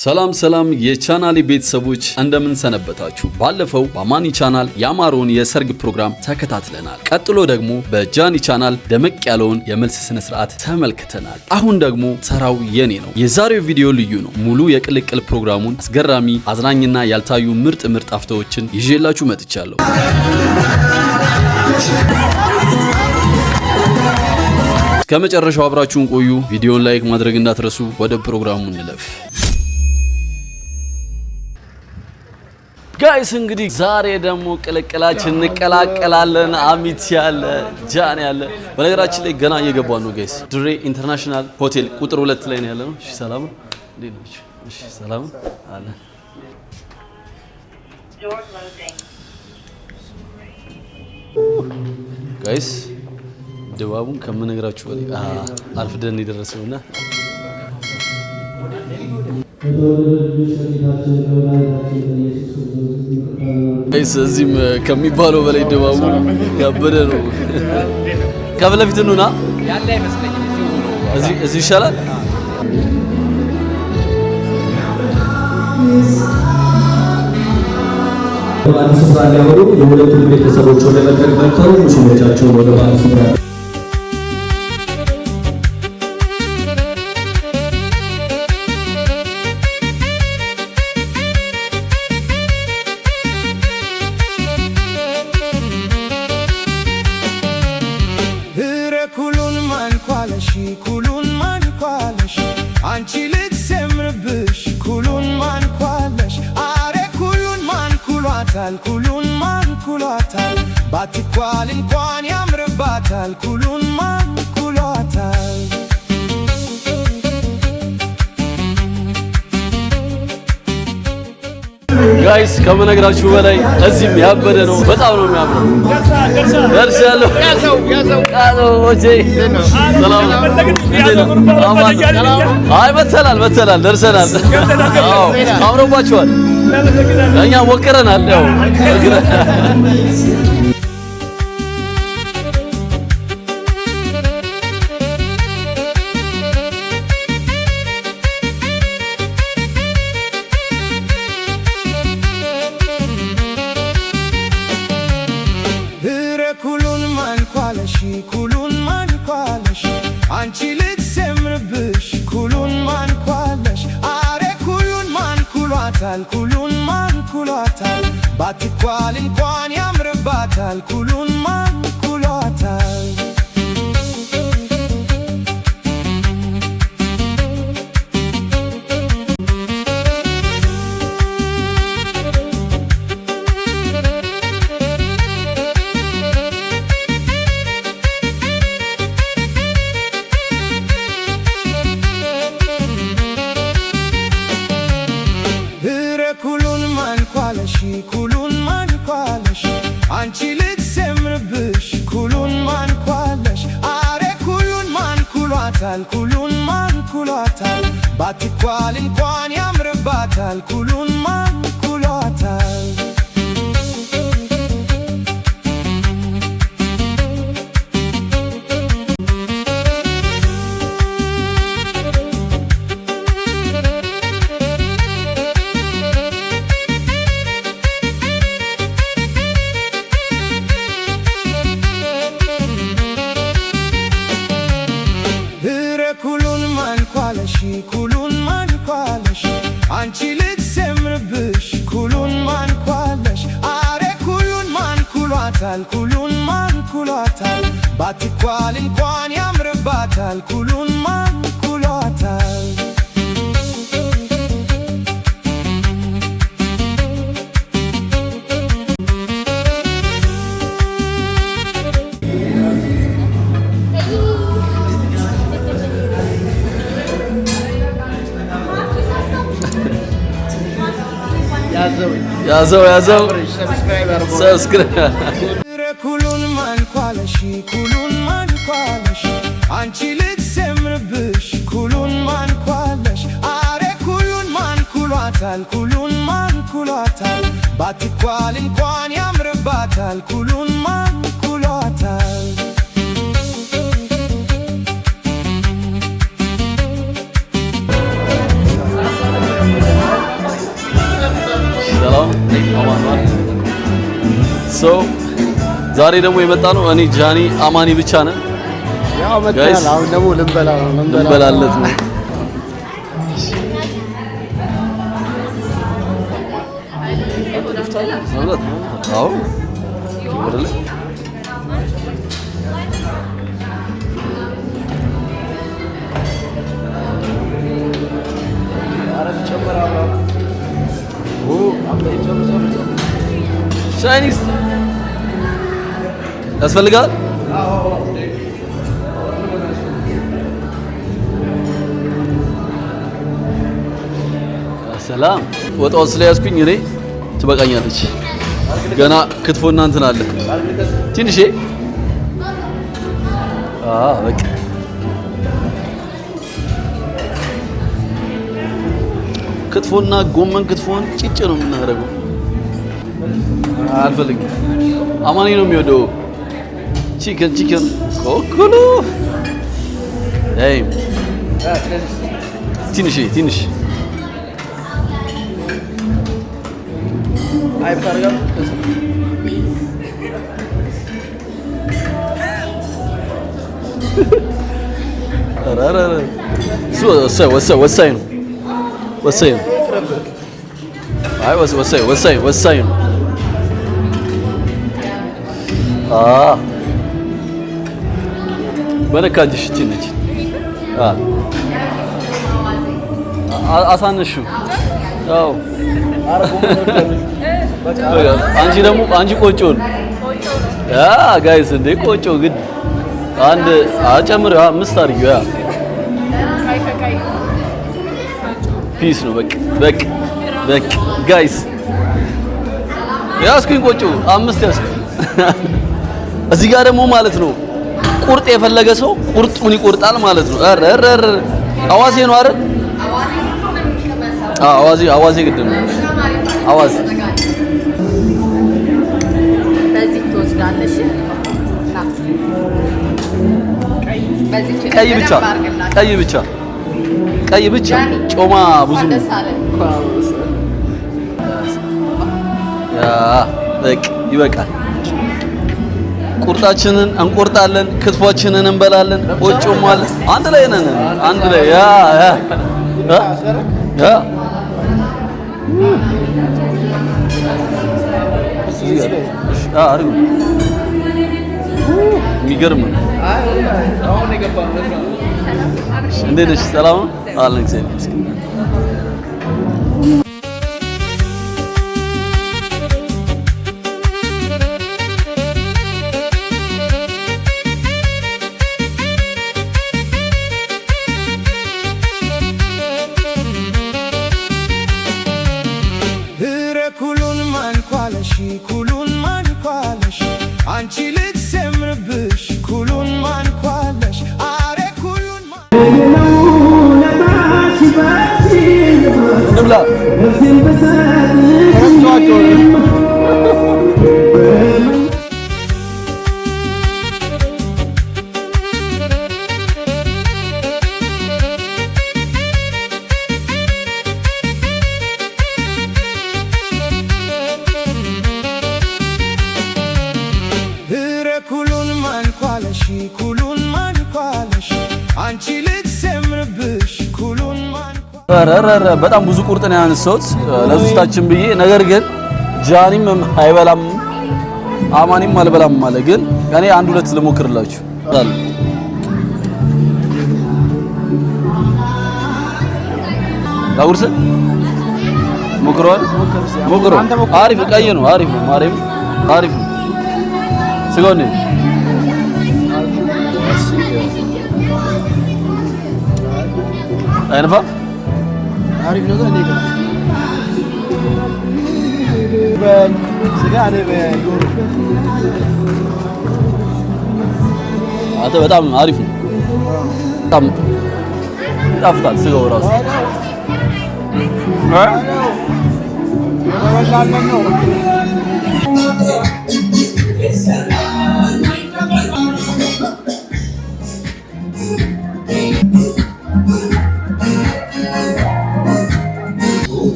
ሰላም የቻናሌ ቤተሰቦች እንደምን ሰነበታችሁ። ባለፈው በማኒ ቻናል ያማረውን የሰርግ ፕሮግራም ተከታትለናል። ቀጥሎ ደግሞ በጃኒ ቻናል ደመቅ ያለውን የመልስ ስነ ስርዓት ተመልክተናል። አሁን ደግሞ ተራው የኔ ነው። የዛሬው ቪዲዮ ልዩ ነው። ሙሉ የቅልቅል ፕሮግራሙን አስገራሚ፣ አዝናኝና ያልታዩ ምርጥ አፍታዎችን ይዤላችሁ መጥቻለሁ። ከመጨረሻው አብራችሁን ቆዩ። ቪዲዮን ላይክ ማድረግ እንዳትረሱ። ወደ ፕሮግራሙ እንለፍ። ጋይስ እንግዲህ ዛሬ ደግሞ ቅልቅላችን እንቀላቀላለን። አሚት ያለ ጃኒ ያለ። በነገራችን ላይ ገና እየገባን ነው ጋይስ። ድሬ ኢንተርናሽናል ሆቴል ቁጥር 2 ላይ ነው ያለነው። እሺ ሰላም ነው። እንዴት ናችሁ? እሺ ሰላም አለ። ጋይስ ድባቡን ከምነግራችሁ በላይ አርፍደን የደረስነውና እዚህም ከሚባለው በላይ ድባቡ ያበደ ነው። ከበለፊት ነውና ያለ አይመስለኝም። እዚህ ይሻላል። በአንድ ስፍራ ላይ ሆኖ የሁለቱም ቤተሰቦች ወደ መድረክ መጥተው ሙሽሮቻቸውን ወደ ባንድ ስፍራ አንቺ ልትሰምርብሽ ኩሉን ማንኳለሽ አሬ ኩሉን ማንኩሏታል ኩሉን ማንኩሏታል ባትኳል እንኳን ያምርባታል ኩሉን ማንኩሏታል። ጋይስ ከመነግራችሁ በላይ እዚህም ያበደ ነው። በጣም ነው የሚያምረው። ደርሻለሁ። ያዘው ወጄ ሰላም አይ መተላል ደርሰናል። አዎ አምሮባችኋል። እኛ ሞክረናል። ያው ኩሉን ማንኳለሽ አንቺ ልትሰምርብሽ ኩሉን ማንኳለሽ አሬ ኩሉን ማንኩሏታል ኩሉን ማንኩሏታል ባትኳል እንኳን ያምርባታል ኩሉን ማንኩሏታል። ኩሉን ማንኳለሽ አንቺ ልትሰምርብሽ ኩሉን ማንኳለሽ አሬ ኩሉን ማንኩሏታል ኩሉን ማንኩሏታል ባትኳል እንኳን ያምርባታል ኩሉን ማንኩሏታል። ኩሉን ማንኳለሽ አንቺ ልትሰምርብሽ ኩሉን ማንኳለሽ አሬ ኩሉን ማንኩሏታል ኩሉን ማንኩሏታል ባትኳል እንኳን ያምርባታል ኩሉን ማንኩሏታል። ያዘው ሰብስክራይብ ኩሉን ማንኳለሽ ኩሉን ማንኳለሽ አንቺ ልትሰምርብሽ ኩሉን ማንኳለሽ አሬ ኩሉን ማንኩሏታል ኩሉን ማንኩሏታል ባትኳል እንኳን ያምርባታል ኩሉን ማንኩሏታል። ሰው ዛሬ ደግሞ የመጣ ነው እኔ ጃኒ አማኒ ብቻ ነን። ያው መጣን። አሁን ደግሞ ልንበላለት ነው። አዎ ቻይኒዝ ያስፈልጋል። ሰላም ወጣው ስለያዝኩኝ እኔ ትበቃኛለች። ገና ክትፎና እንትን አለ ትንሽ በቃ ክትፎና ጎመን ክትፎን ጭጭ ነው የምናደርገው። አልፈልግም። አማኒ ነው የሚወደው ቺክን ኮኩሉ ትንሽ ወሳኝ ነው። ወሳኝ ነው። በነካጅሽ ነች አሳነሹ። አዎ አንቺ ቆጮን ጋይስ እንደ ቆጮ ግድ አንድ አጨምር 5 አድርጊው። ፒስ ነው በቃ ጋይስ ያስኩኝ ቆጮ 5 ያስኩኝ። እዚህ ጋር ደግሞ ማለት ነው ቁርጥ የፈለገ ሰው ቁርጡን ይቆርጣል ማለት ነው። አዋዜ ነው አይደል? አዋዜ ግድ ነው። አዋዜ በዚህ ትወስዳለሽ። ቀይ ብቻ ጮማ ብዙ በቃ ይበቃል። ቁርጣችንን እንቆርጣለን፣ ክትፏችንን እንበላለን፣ ቆጮም አለ። አንድ ላይ ነን። የሚገርም ነው። እንዴት ነሽ? ሰላም ነው አለን። ኩሉን ማንኳለሽ አንቺ ልጅ ሰምርብሽ ኩሉን ማንኳለሽ አሬ ኩሉን ኩሉን ማንኳለሽ አንቺ ልጅ ሰምርብሽ ኩሉን ማንኳለሽ። በጣም ብዙ ቁርጥ ነው ያነሳሁት ለዙስታችን ብዬ። ነገር ግን ጃኒም አይበላም አማኒም አልበላም ማለት ግን እኔ አንድ ሁለት ልሞክርላችሁ። ላውርስ ሞክሯል። አሪፍ ቀይ ነው። አሪፍ ነው። አሪፍ ነው። ስጋው ነው አይነፋ አሪፍ ነው። እኔ ጋር ስጋ ነው በዶሮ በጣም አሪፍ ነው። በጣም ይጣፍጣል ስጋው ራሱ ነው።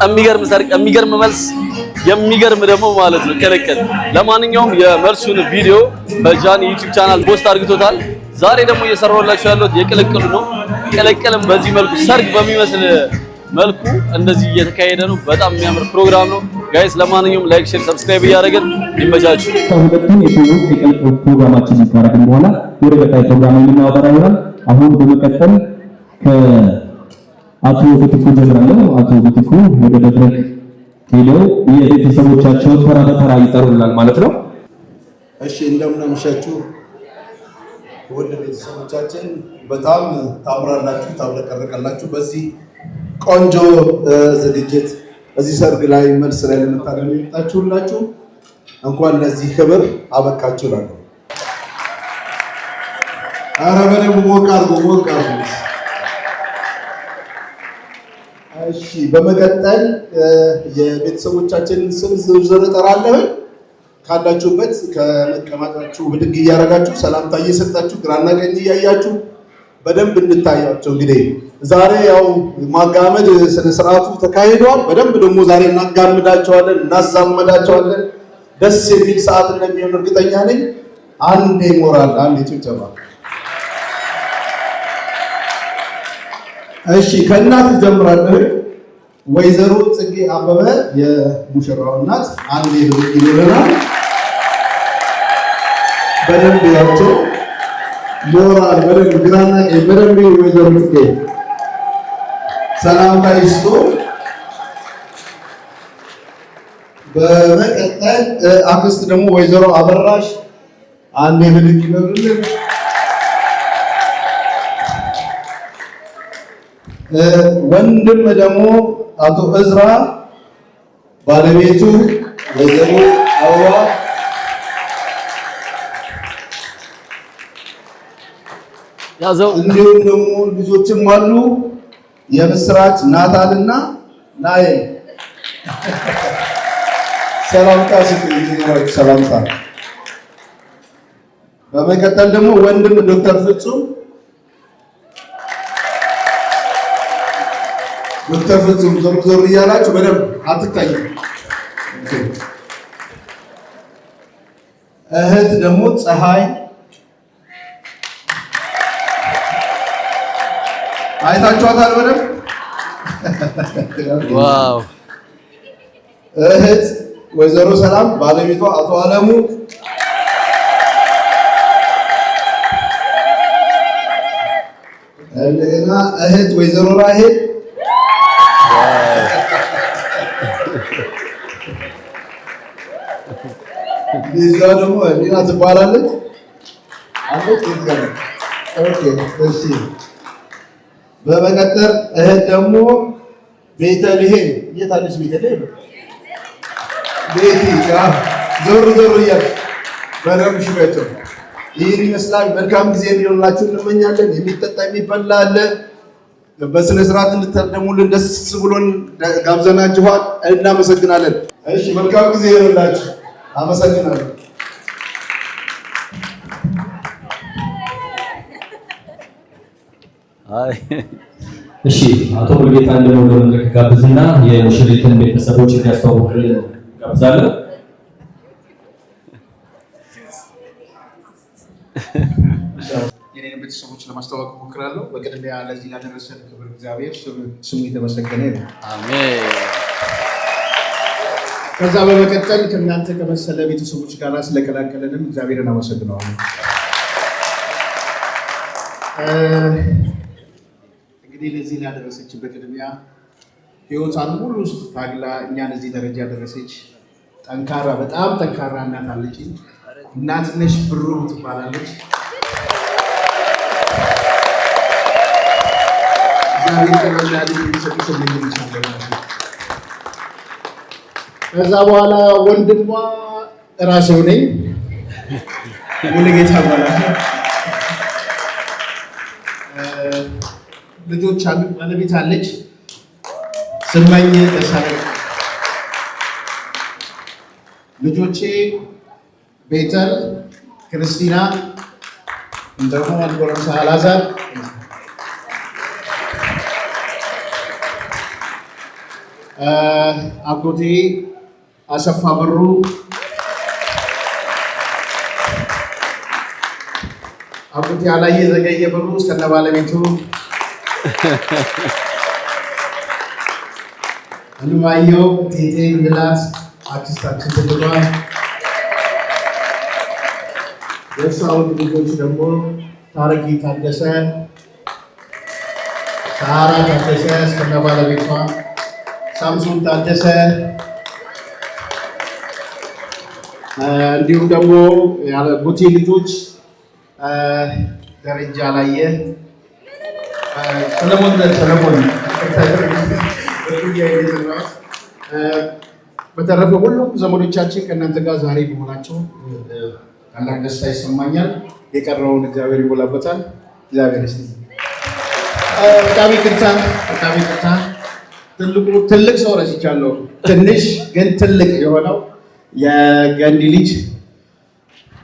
የሚገርም ሰርግ፣ የሚገርም መልስ፣ የሚገርም ደግሞ ማለት ነው ከለከለ። ለማንኛውም የመልሱን ቪዲዮ በጃኒ ዩቲዩብ ቻናል ፖስት አድርግቶታል። ዛሬ ደግሞ እየሰራሁላችሁ ያለሁት የቅልቅሉ ነው። ቅልቅልም በዚህ መልኩ ሰርግ በሚመስል መልኩ እንደዚህ እየተካሄደ ነው። በጣም የሚያምር ፕሮግራም ነው ጋይስ። ለማንኛውም ላይክ፣ ሼር፣ ሰብስክራይብ እያደረግን ይመቻችሁ። ሁለቱም የቅልቅል ፕሮግራማችን ካደረግን በኋላ ወደ ቀጣይ ፕሮግራም የምናወጣ ይሆናል። አሁን በመቀጠል ከአቶ ብትኩ ጀምራለሁ። አቶ ብትኩ ወደ መድረክ ሄደው የቤተሰቦቻቸውን ተራ በተራ ይጠሩናል ማለት ነው። እሺ እንደምን አመሻችሁ ውድ ቤተሰቦቻችን። በጣም ታምራላችሁ፣ ታብረቀርቃላችሁ። በዚህ ቆንጆ ዝግጅት እዚህ ሰርግ ላይ መልስ ላይ ለመታደም የመጣችሁላችሁ እንኳን ለዚህ ክብር አበቃችሁ እላለሁ። ኧረ በደንብ ሞቅ አድርጉ። እሺ በመቀጠል የቤተሰቦቻችንን ስም ዝርዝር እጠራለሁ። ካላችሁበት ከመቀመጫችሁ ብድግ እያደረጋችሁ ሰላምታ እየሰጣችሁ ግራና ቀኝ እያያችሁ በደንብ እንታያቸው። እንግዲህ ዛሬ ያው ማጋመድ ስነ ስርዓቱ ተካሂዷል። በደንብ ደግሞ ዛሬ እናጋምዳቸዋለን፣ እናዛመዳቸዋለን። ደስ የሚል ሰዓት እንደሚሆን እርግጠኛ ነኝ። አንድ ሞራል፣ አንድ ጭብጨባ። እሺ ከእናት ጀምራለሁ። ወይዘሮ ጽጌ አበበ የሙሽራው እናት አንድ ይብቅ ይለናል። በደንብ ያቸው ሞራል በደንብ ግራና ቀኝ በደንብ ወይዘሮ ጽጌ ሰላምታ ይስጡ። በመቀጠል አክስት ደግሞ ወይዘሮ አበራሽ አንድ ይብቅ ይለናል። ወንድም ደግሞ አቶ እዝራ ባለቤቱ ወይዘሮ አበባ ያዘው። እንዲሁም ደግሞ ልጆችም አሉ የምስራች ናታልና ናይል ሰላምታ ሲቀርብ ሰላምታ። በመቀጠል ደግሞ ወንድም ዶክተር ፍጹም ዞር እያላችሁ በደንብ አትታዩ። እህት ደግሞ ፀሐይ አይታችኋታል በደንብ ዋው። እህት ወይዘሮ ሰላም ባለቤቷ አቶ አለሙ እንደገና እህት ወይዘሮ ራሄል ልጇ ደግሞ ሊና ትባላለች። እሺ በመቀጠል እህት ደግሞ ቤተልሔም የት አለች? ቤተልሔም ቤቲ ዞር እያለች በደንብ ሽቤያቸው ይህን ይመስላል። መልካም ጊዜ እንዲሆንላችሁ እንመኛለን። የሚጠጣ የሚበላ አለ። በስነ ስርዓት እንድታደሙልን ደስ ብሎን ጋብዘናችኋል። እናመሰግናለን። እሺ መልካም ጊዜ ይሆንላችሁ። አመሰግናለሁ። እሺ አቶ ሙሉጌታ እንደሆነ መድረክ ጋብዝና የሙሽሪትን ቤተሰቦች እንዲያስተዋውቅልን ጋብዛለሁ። የኔን ቤተሰቦች ለማስተዋወቅ እሞክራለሁ። በቅድሚያ ለዚህ ላደረሰን ክብር እግዚአብሔር ስሙ የተመሰገነ ነው። አሜን። ከዛ በመቀጠል ከእናንተ ከመሰለ ቤተሰቦች ጋር ስለቀላቀለንም እግዚአብሔርን አመሰግነዋለሁ። እንግዲህ ለዚህ ላደረሰችን በቅድሚያ ሕይወቷን ሙሉ ውስጥ ታግላ እኛን እዚህ ደረጃ ያደረሰች ጠንካራ፣ በጣም ጠንካራ እናት አለችኝ። እናትነሽ ብሩ ትባላለች። እግዚአብሔር ከመላል የሚሰጡት ይችላል። ከዛ በኋላ ወንድሟ እራሴው ነኝ። ሙሉጌታ ባላቸው ልጆች አሉ፣ ባለቤት አለች፣ ስመኝ ተሳለ። ልጆቼ ቤተል፣ ክርስቲና እንደሞ አንጎረምሳ አላዛር አጎቴ አሰፋ በሩ፣ አጎቴ አላየ ዘገየ በሩ እስከነ ባለቤቱ፣ አለማየሁ ቴቴ ምላት አክስታችን ትልቋ፣ የእሷውን ልጆች ደግሞ ታረቂ ታደሰ፣ ሳራ ታደሰ እስከነ ባለቤቷ፣ ሳምሶን ታደሰ፣ እንዲሁም ደግሞ ያለጉቴ ልጆች ደረጃ ላየ፣ ሰለሞን በተረፈ ሁሉም ዘመዶቻችን ከእናንተ ጋር ዛሬ በሆናቸው ታላቅ ደስታ ይሰማኛል። የቀረውን እግዚአብሔር ይሞላበታል። እግዚአብሔር ይስጥልኝ። በጣም ይቅርታ ትልቅ ሰው ረስቻለሁ። ትንሽ ግን ትልቅ የሆነው የገንዲ ልጅ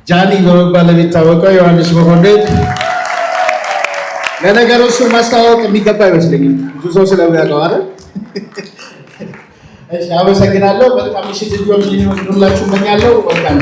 ጃኒ በመባል የሚታወቀው ዮሐንስ መኮንን። ለነገሩ እሱን ማስተዋወቅ የሚገባ አይመስለኝም፣ ብዙ ሰው ስለሚያውቀው አይደል? እሺ፣ አመሰግናለሁ። በጣም ምሽት እንዲሆንላችሁ እመኛለሁ። ወጣን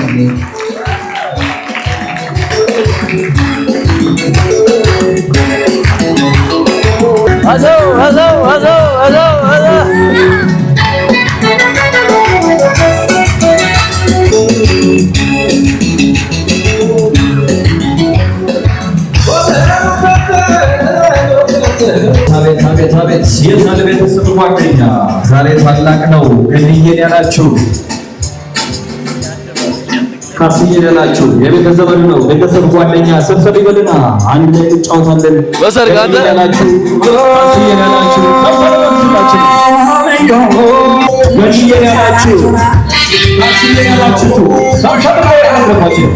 አቤት የዛለ ቤተሰብ ጓደኛ ዛሬ ታላቅ ነው። ገንዬን ያላችሁ ካስዬን ያላችሁ የቤተሰብ ነው። ቤተሰብ ጓደኛ ሰብሰብ ይበልና አንድ ላይ እንጫወታለን። በሰርግ አንተ ያላችሁ ካስዬን ያላችሁ ገንዬን ያላችሁ ካስዬን ያላችሁ ሰብሰብ ያላችሁ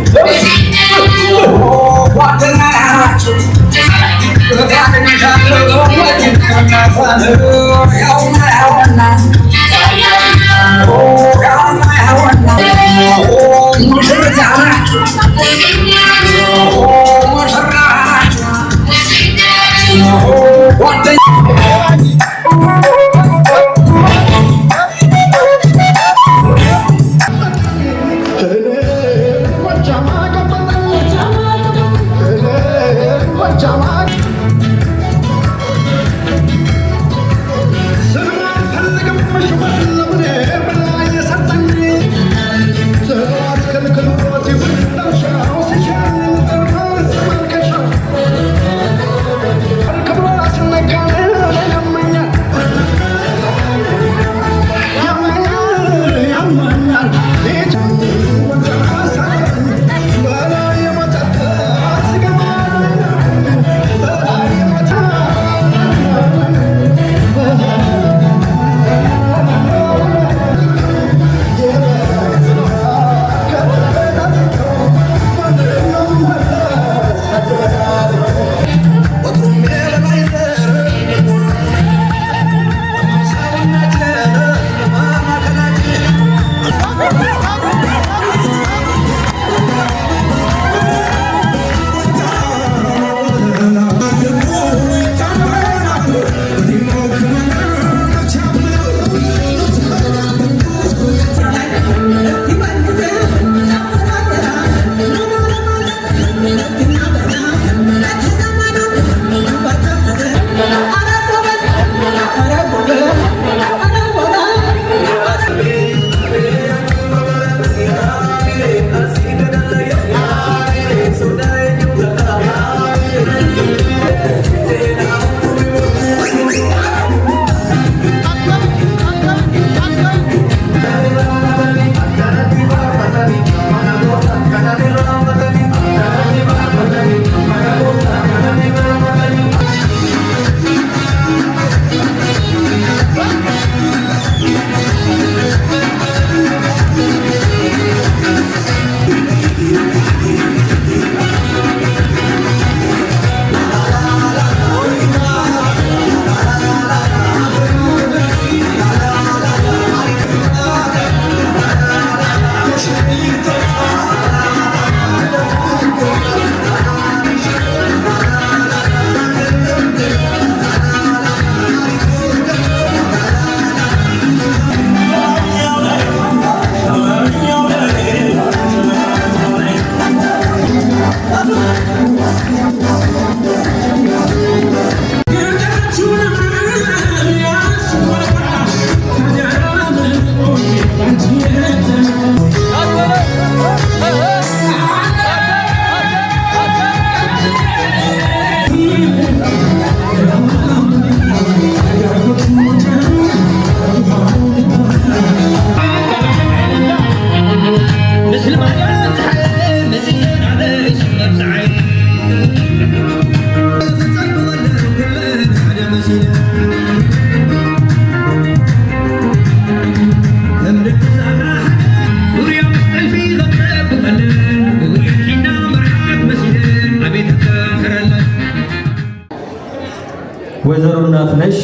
ናትነሽ፣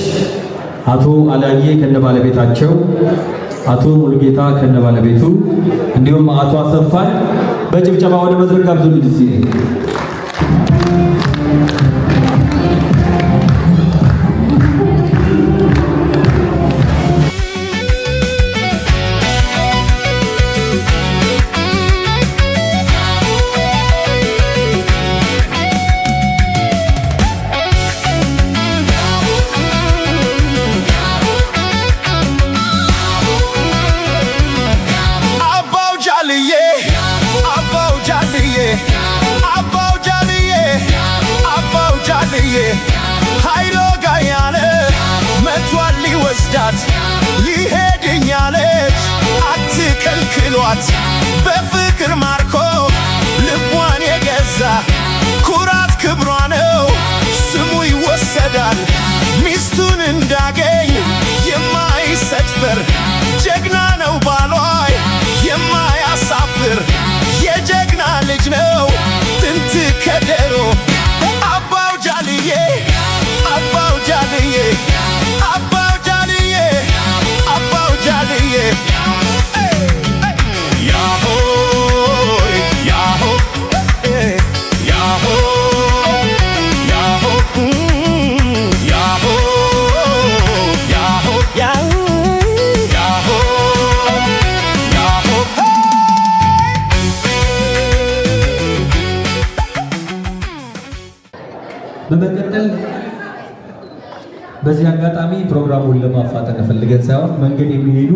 አቶ አላዬ ከነባለቤታቸው፣ አቶ ሙሉጌታ ከነባለቤቱ እንዲሁም አቶ አሰፋን በጭብጨባ ወደ መድረክ ጋብዙልኝ። ኃይሎ ጋያለ መቷል ሊወስዳት ይሄድኛለች አትከልክሏት በፍቅር ማርኮ ልቧን የገዛ ኩራት ክብሯ ነው ስሙ ይወሰዳል ሚስቱን እንዳገኝ የማይሰጥፈር ጀግና ነው ባሏይ የማያሳፍር የጀግና ልጅ ነው ጥንት ከደሮ Abau Jaliye, Abau Jaliye. Yahoo, Yahoo, Yahoo, Yahoo, Yahoo, Yahoo, Yahoo, Yahoo. በመቀጠል በዚህ አጋጣሚ ፕሮግራሙን ለማፋጠን ፈልገን ሳይሆን መንገድ የሚሄዱ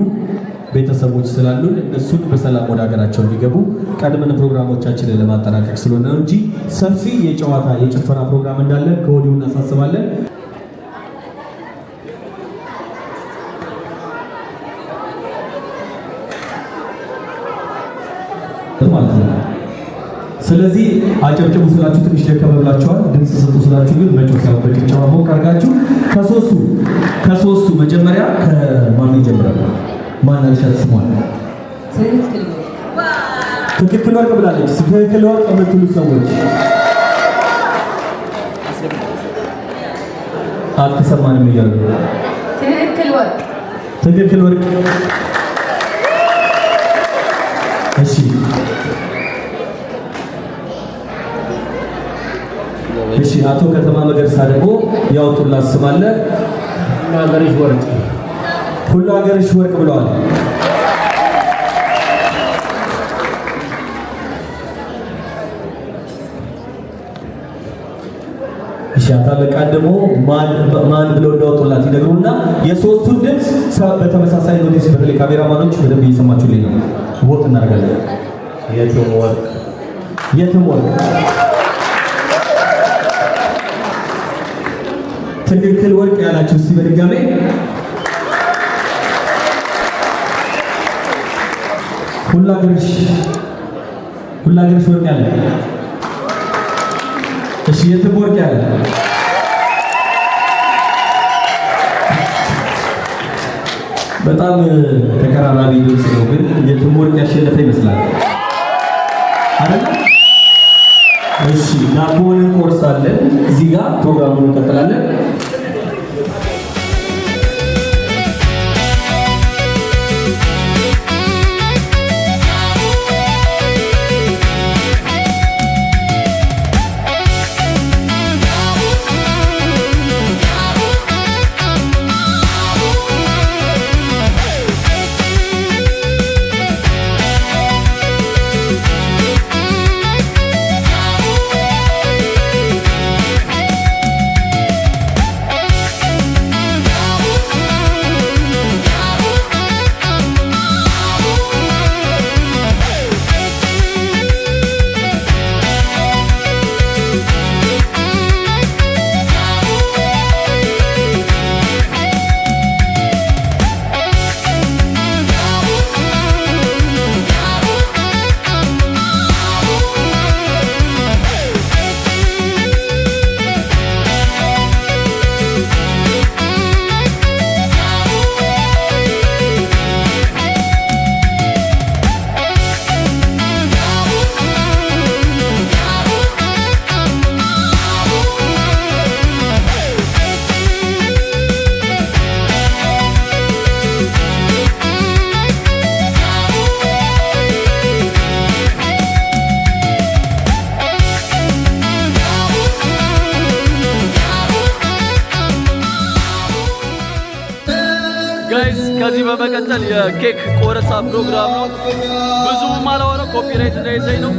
ቤተሰቦች ስላሉን እነሱን በሰላም ወደ ሀገራቸው እንዲገቡ ቀድመን ፕሮግራሞቻችንን ለማጠናቀቅ ስለሆነ ነው እንጂ ሰፊ የጨዋታ የጭፈራ ፕሮግራም እንዳለን ከወዲሁ እናሳስባለን። ስለዚህ አጨብጭቡ ስላችሁ ትንሽ ደከም ብላችኋል። ድምጽ ሰጡ ስላችሁ ግን መጮህ ሳይሆን በጭብጨባ ሞቅ አድርጋችሁ ከሶስቱ መጀመሪያ ከማን ይጀምራል? ማን አልሻት ስሟል? ትክክል ወርቅ ብላለች። ትክክል ወርቅ የምትሉ ሰዎች አልተሰማንም እያሉ ትክክል ወርቅ እሺ እሺ አቶ ከተማ መገርሳ ደግሞ ያወጡላት ስም አለ። ሁሉ ሀገርሽ ወርቅ ብለዋል። እሺ አታለቃ ደግሞ ማን ብለው እንዳወጡላት ይነግሩና የሶስቱን ድምፅ በተመሳሳይ ኖቲስ በተለይ ካሜራማኖች በደንብ እየሰማችሁልኝ ነው። ወጥ እናደርጋለን። የትም ወርቅ ትክክል ወርቅ ያላችሁ እስቲ በድጋሜ ሁላገርሽ ወርቅ ያለ እሺ የትም ወርቅ ያለ በጣም ተቀራራቢ ድምፅ ነው ግን የትም ወርቅ ያሸነፈ ይመስላል አይደል? እሺ ዳቦን እንቆርሳለን። እዚህ ጋር ፕሮግራሙን እንቀጥላለን። ጋይስ ከዚህ በመቀጠል የኬክ ቆረሳ ፕሮግራም ነው። ብዙም አላወራም ኮፒራይት እንዳይዘኝ ነው።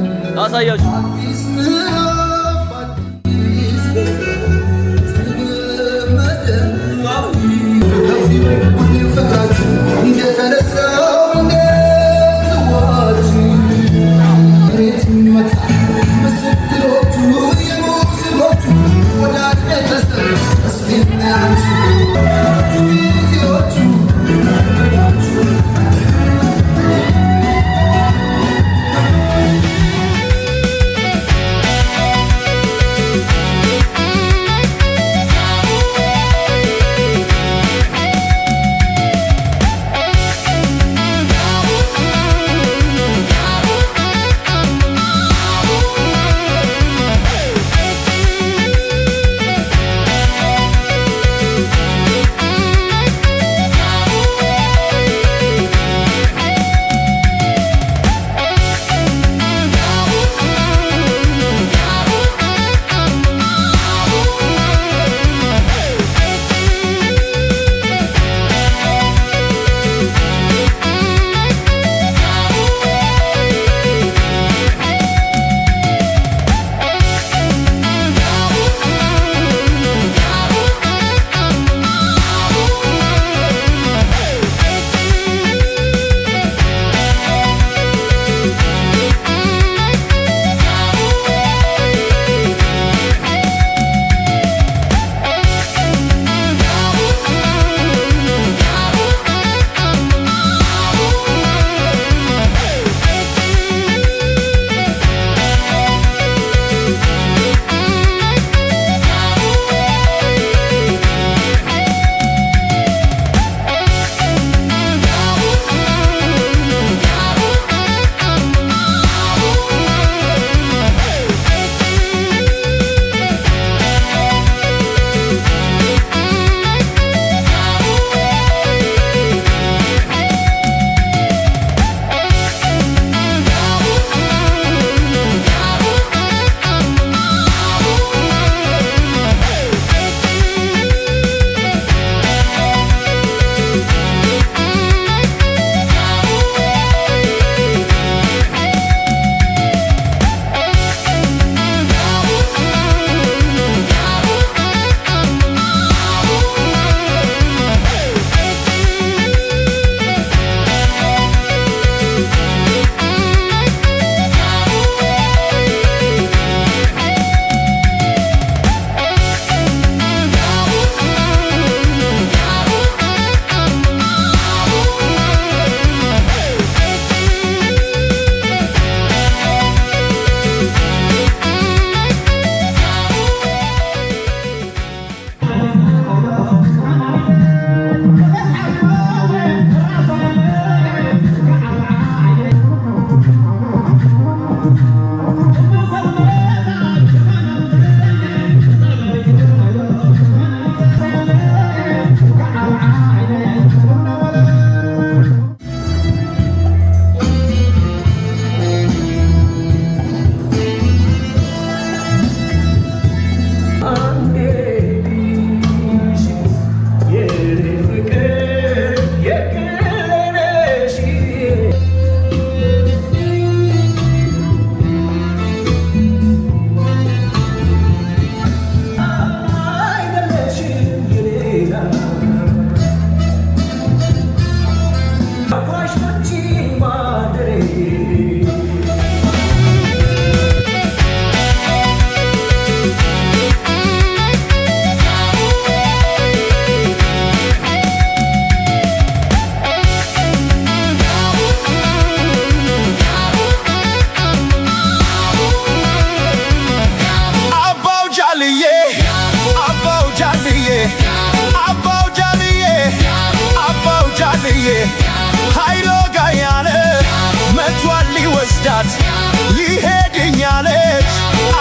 አሳያችሁ ኃይሎ ጋያለ መቷል ሊወስዳት ሊሄድኛለች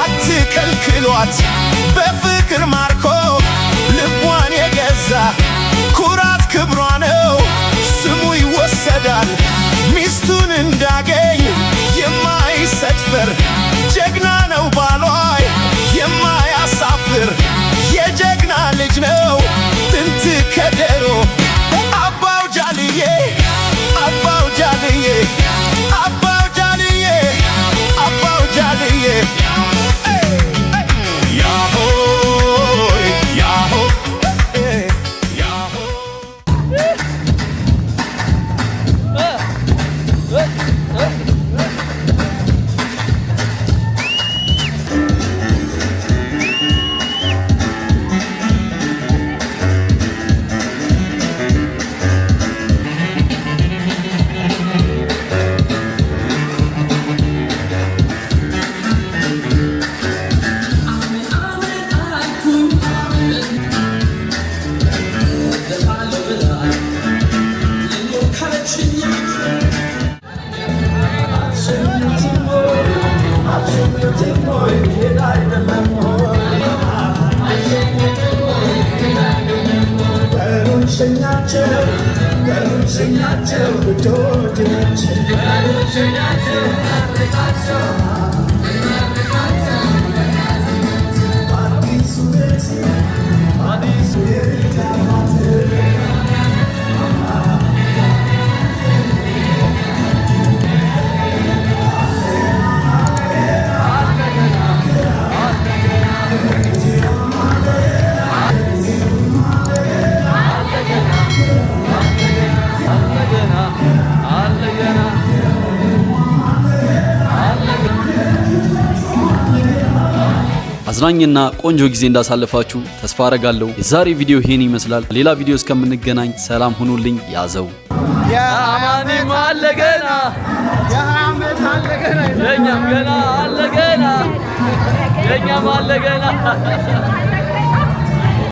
አትከልክሏት በፍቅር ማርኮ ልቧን የገዛ ኩራት ክብሯ ነው ስሙ ይወሰዳል ሚስቱን እንዳገኝ የማይሰጥፈር ጀግና ነው ባሏ የማያሳፍር የጀግና ልጅ ነው ጥንት ከደሮ አባው አዝናኝና ቆንጆ ጊዜ እንዳሳለፋችሁ ተስፋ አረጋለሁ። የዛሬ ቪዲዮ ይሄን ይመስላል። ሌላ ቪዲዮ እስከምንገናኝ ሰላም ሁኑልኝ። ያዘው የአማኒም አለገና የአመት አለገና የኛም ገና አለገና የኛም አለገና